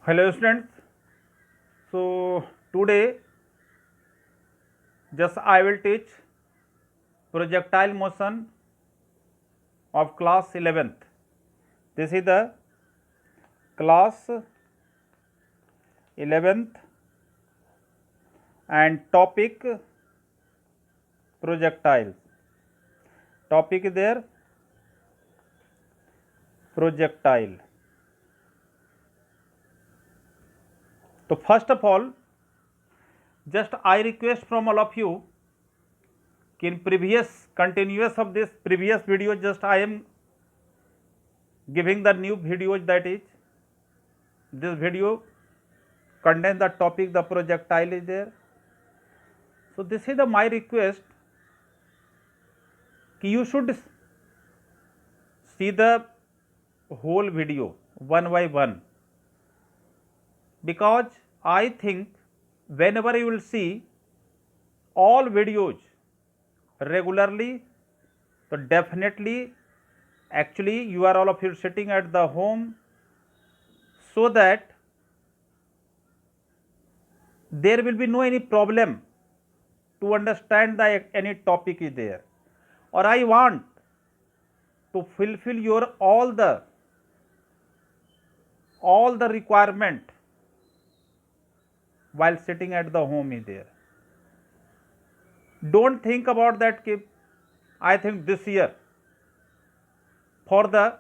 Hello students. So today just I will teach projectile motion of class 11th. This is the class 11th and topic projectile. Topic is there projectile. So first of all, just I request from all of you, in previous continuous of this previous video, just I am giving the new videos, that is this video contains the topic the projectile is there. So this is the my request कि you should see the whole video one by one, because I think whenever you will see all videos regularly, so definitely actually you are all of you sitting at the home, so that there will be no any problem to understand the any topic is there, or I want to fulfill your all the requirement while sitting at the home is there. Don't think about that कि I think this year for the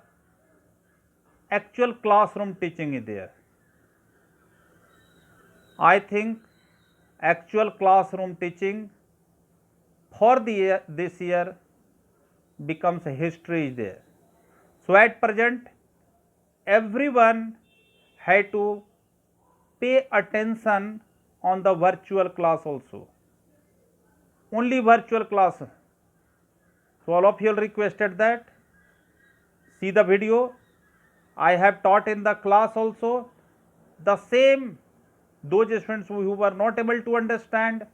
actual classroom teaching is there. I think actual classroom teaching for the year, this year becomes a history is there. So at present everyone had to pay attention on the virtual class also. Only virtual class. So all of you requested that see the video I have taught in the class also. The same those students who were not able to understand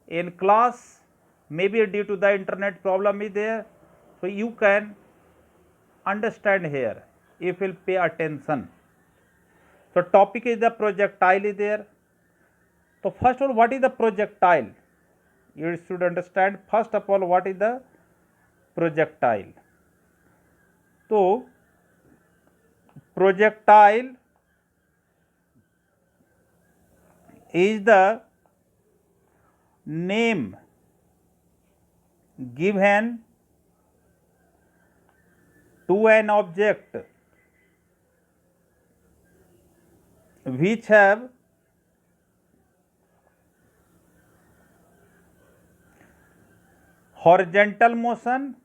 in class, maybe due to the internet problem is there, so you can understand here if you will pay attention. So topic is the projectile is there. So first of all, what is the projectile? You should understand first of all what is the projectile. So projectile is the name given to an object which have horizontal motion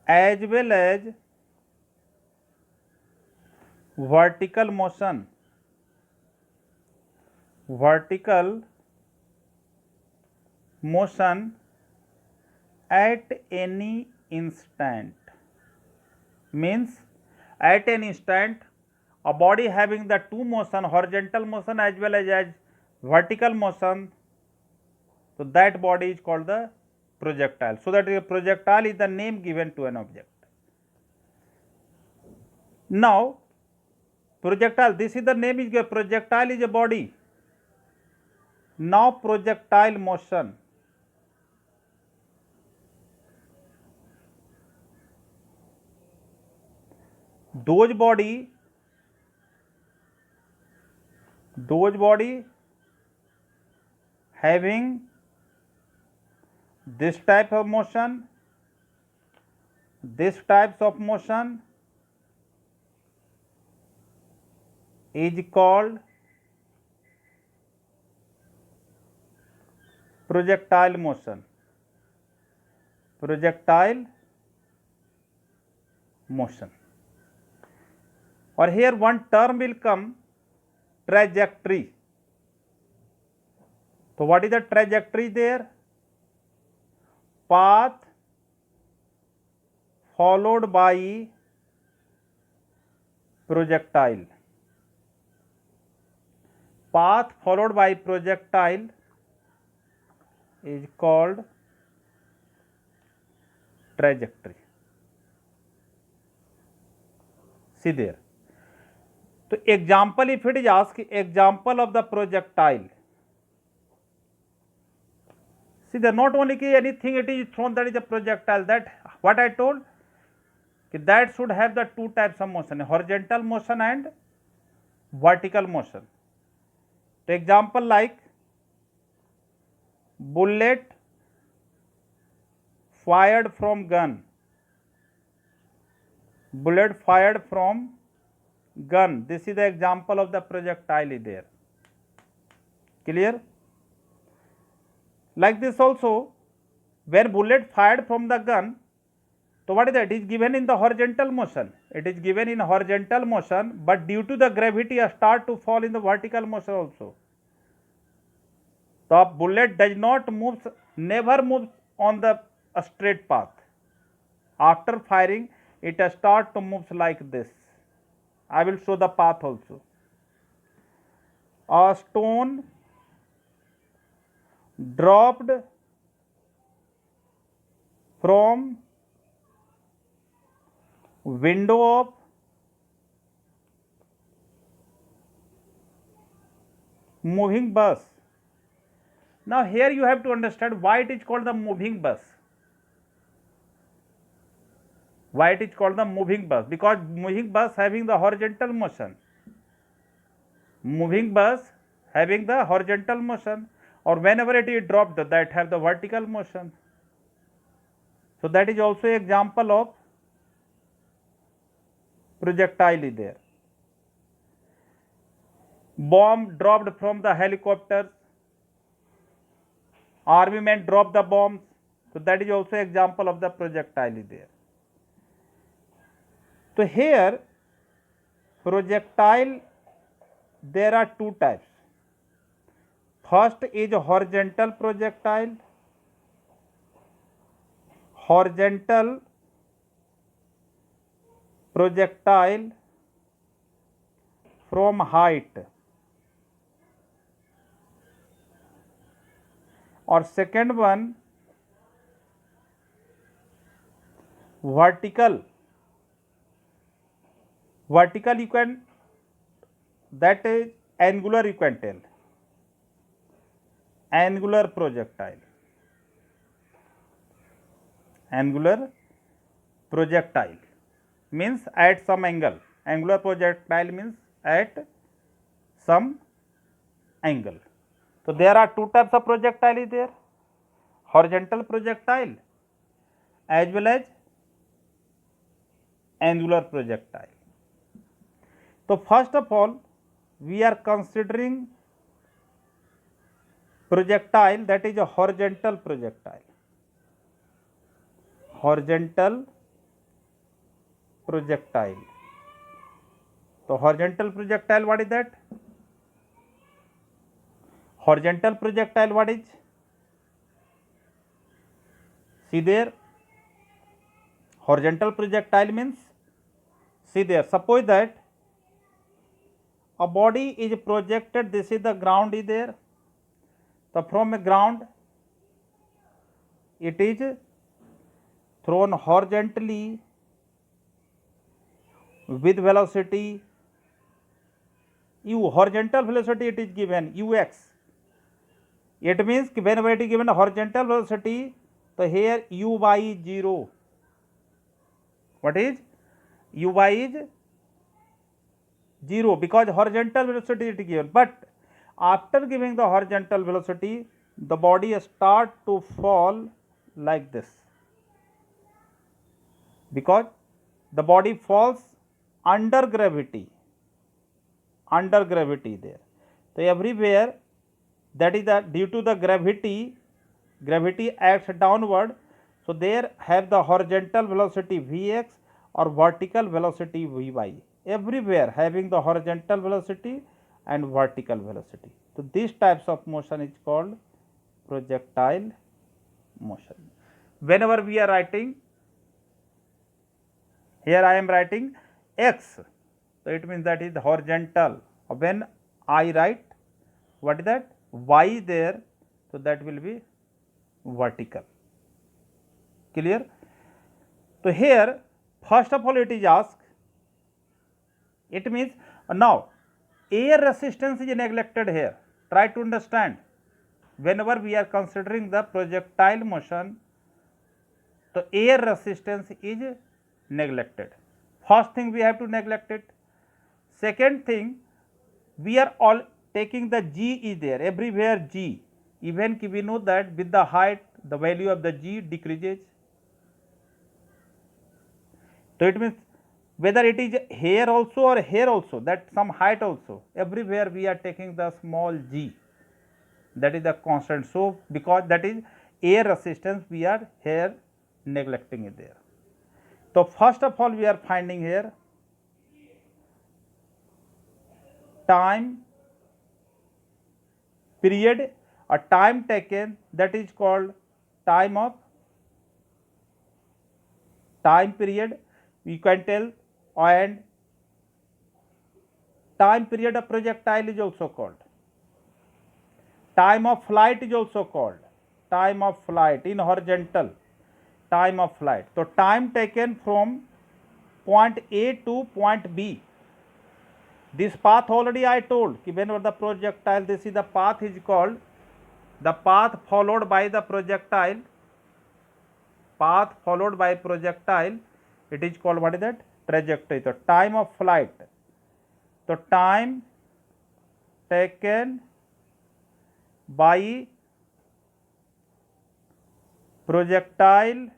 as well as vertical motion at any instant. Means at an instant a body having the two motion, horizontal motion as well as vertical motion, so that body is called the projectile. So that a projectile is the name given to an object. Now projectile, this is the name is given, projectile is a body. Now projectile motion, those body having this type of motion, this types of motion is called projectile motion. Or here one term will come, trajectory. So what is the trajectory there? Path followed by projectile. Path followed by projectile is called trajectory. See there. So example, if it is asked, example of the projectile. See there, not only anything it is thrown, that is a projectile. That what I told, that should have the two types of motion, horizontal motion and vertical motion. So example like bullet fired from gun, bullet fired from gun. This is the example of the projectile is there. Clear? Like this also, when bullet fired from the gun, so what is that? It is given in the horizontal motion. It is given in horizontal motion, but due to the gravity, start to fall in the vertical motion also. The bullet does not move, never moves on the straight path. After firing, it start to move like this. I will show the path also. A stone dropped from window of moving bus. Now here you have to understand why it is called the moving bus. Why it is called the moving bus? Because moving bus having the horizontal motion. Moving bus having the horizontal motion, or whenever it is dropped, that have the vertical motion. So that is also example of projectile is there. Bomb dropped from the helicopters. Army men drop the bombs. So that is also example of the projectile is there. So here projectile, there are two types. First is horizontal projectile. Horizontal projectile from height. Or second one, vertical. Vertical you can, that is angular you can tell. Angular projectile. Angular projectile means at some angle. Angular projectile means at some angle. So there are two types of projectile is there. Horizontal projectile as well as angular projectile. So first of all, we are considering projectile, that is a horizontal projectile. Horizontal projectile. So horizontal projectile, what is that? Horizontal projectile, what is? See there, horizontal projectile means, see there, suppose that a body is projected, this is the ground is there. So from a ground, it is thrown horizontally with velocity u. Horizontal velocity it is given ux. It means whenever it is given a horizontal velocity, so here uy is 0. What is? Uy is 0 because horizontal velocity it is given. But after giving the horizontal velocity, the body start to fall like this, because the body falls under gravity. Under gravity there. So everywhere, that is the due to the gravity, gravity acts downward. So there have the horizontal velocity Vx or vertical velocity Vy. Everywhere having the horizontal velocity and vertical velocity. So these types of motion is called projectile motion. Whenever we are writing, here I am writing x, so it means that is horizontal. When I write, what is that? Y there, so that will be vertical. Clear? So here, first of all, it is asked It means now air resistance is neglected here. Try to understand. Whenever we are considering the projectile motion, the air resistance is neglected. First thing we have to neglect it. Second thing, we are all taking the G is there, everywhere G. Even we know that with the height, the value of the G decreases. So it means whether it is here also or here also, that some height also, everywhere we are taking the small G, that is the constant. So because that is air resistance, we are here neglecting it there. So first of all we are finding here time period or time taken, that is called time period, we can tell, and time period of projectile is also called. Time of flight is also called. Time of flight in horizontal, time of flight. So time taken from point A to point B. This path already I told, whenever the projectile, this is the path is called, the path followed by the projectile, path followed by projectile, it is called, what is that? Trajectory. So time of flight. So time taken by projectile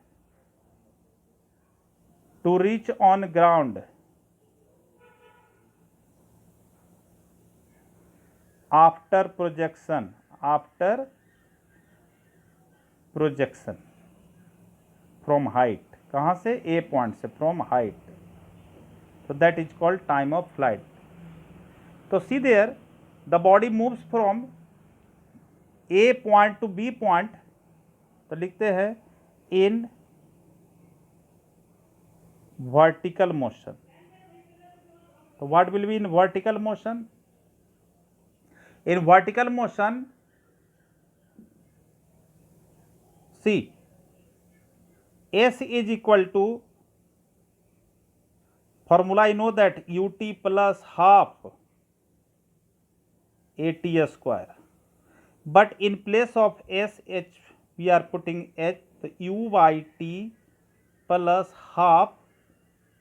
to reach on ground after projection, from height. कहाँ से? A point से, from height. So that is called time of flight. So see there, the body moves from A point to B point. तो लिखते हैं in vertical motion. So what will be in vertical motion? In vertical motion, see, S is equal to, formula I know that, ut plus half at square, but in place of sh we are putting h, so uyt plus half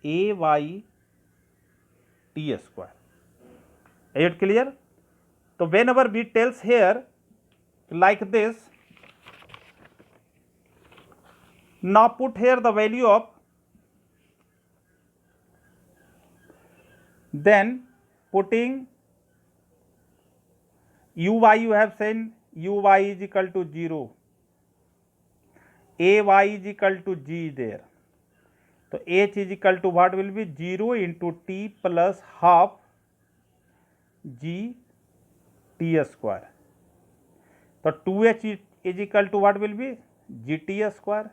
ayt square. Is it clear? So whenever we tells here like this, now put here the value of, then putting uy, you have seen uy is equal to 0, ay is equal to g there. So h is equal to what will be? 0 into t plus half g t square. So 2h is equal to what will be? gt square.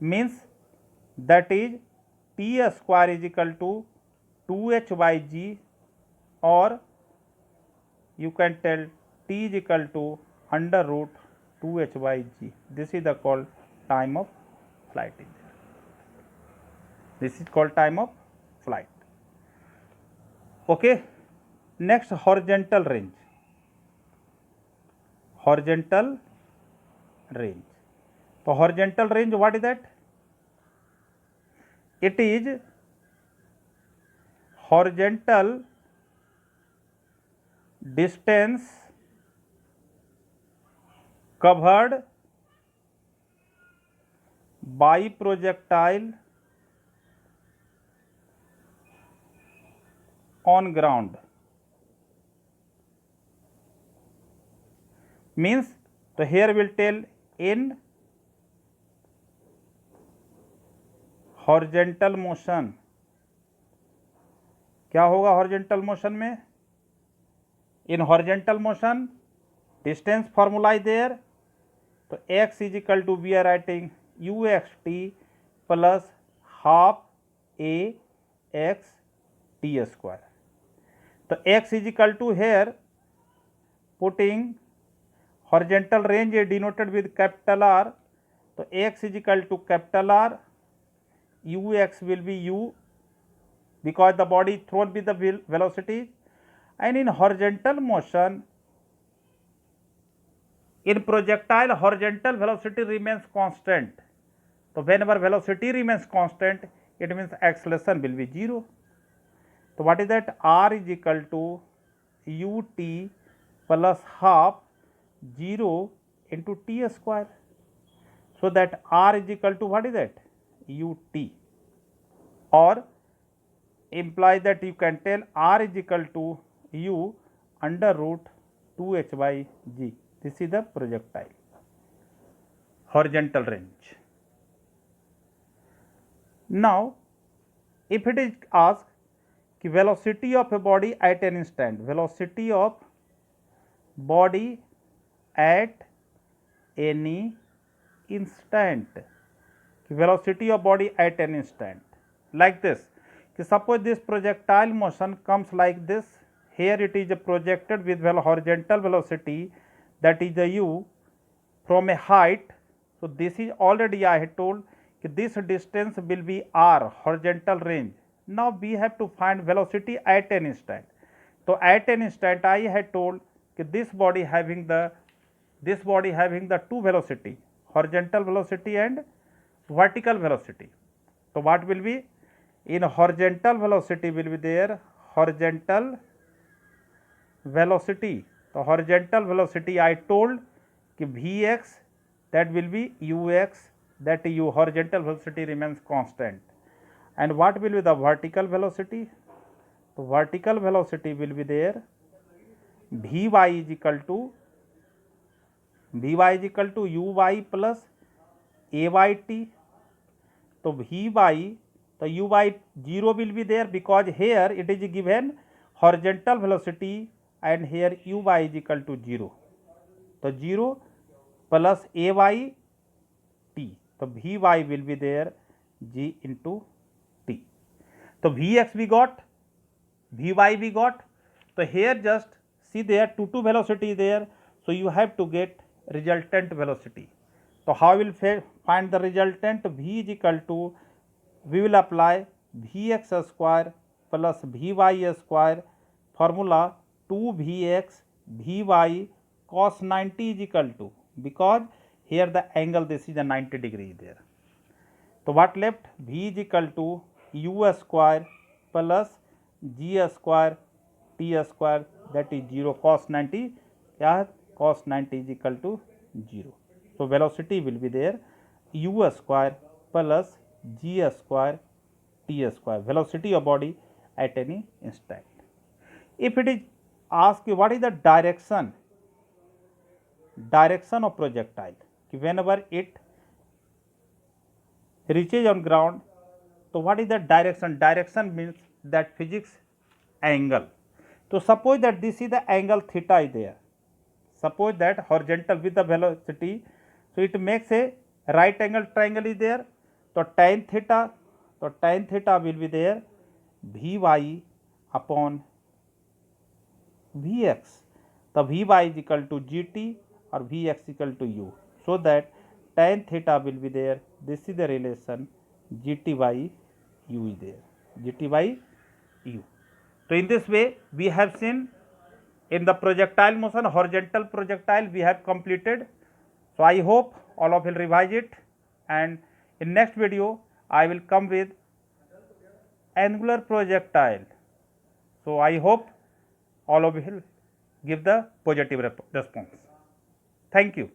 Means that is t square is equal to 2h by g, or you can tell t is equal to under root 2h by g. This is the called time of flight. This is called time of flight. Okay. Next, horizontal range. Horizontal range. So horizontal range, what is that? It is horizontal distance covered by projectile on ground. Means, so here will tell in horizontal motion. क्या होगा horizontal motion में? In horizontal motion distance formula is there. तो x is equal to, we are writing uxt plus half a x t square. तो x is equal to here putting horizontal range is denoted with capital R. तो x is equal to capital R, ux will be u because the body is thrown with the velocity, and in horizontal motion, in projectile horizontal velocity remains constant. So whenever velocity remains constant, it means acceleration will be 0. So what is that? R is equal to ut plus half 0 into t square. So that R is equal to what is that? ut, or implies that you can tell R is equal to u under root 2h by g. This is the projectile horizontal range. Now, if it is asked कि velocity of a body at an instant, velocity of body at any instant, velocity of body at an instant, like this, कि suppose this projectile motion comes like this, here it is projected with horizontal velocity, that is the u, from a height. So this is already I had told that this distance will be r, horizontal range. Now we have to find velocity at an instant. So at an instant I had told that this body having the two velocity, horizontal velocity and vertical velocity. So what will be? In horizontal velocity will be there horizontal velocity. So horizontal velocity I told कि Vx, that will be ux, that u, horizontal velocity remains constant. And what will be the vertical velocity? So vertical velocity will be there Vy is equal to uy plus ayt. So Vy, the uy 0 will be there, because here it is given horizontal velocity and here uy is equal to 0. So 0 plus ay t. So Vy will be there g into t. So Vx we got, Vy we got. So here just see there two velocity there. So you have to get resultant velocity. So how will find the resultant? V is equal to, we will apply Vx square plus Vy square, formula 2Vx Vy cos 90 is equal to, because here the angle this is a 90 degree there. So what left? V is equal to u square plus g square t square, that is 0, cos 90, yeah, cos 90 is equal to 0. So velocity will be there u square plus g square t square, velocity of body at any instant. If it is asked what is the direction of projectile, whenever it reaches on ground, so what is the direction? Direction means that physics angle. So suppose that this is the angle theta is there, suppose that horizontal with the velocity, so it makes a right angle triangle is there. So tan theta will be there Vy upon Vx. The Vy is equal to gt or Vx equal to u. So that tan theta will be there. This is the relation gt by u is there. Gt by u. So in this way we have seen in the projectile motion, horizontal projectile we have completed. So I hope all of you will revise it, and in next video I will come with angular projectile. So I hope all of you will give the positive response. Thank you.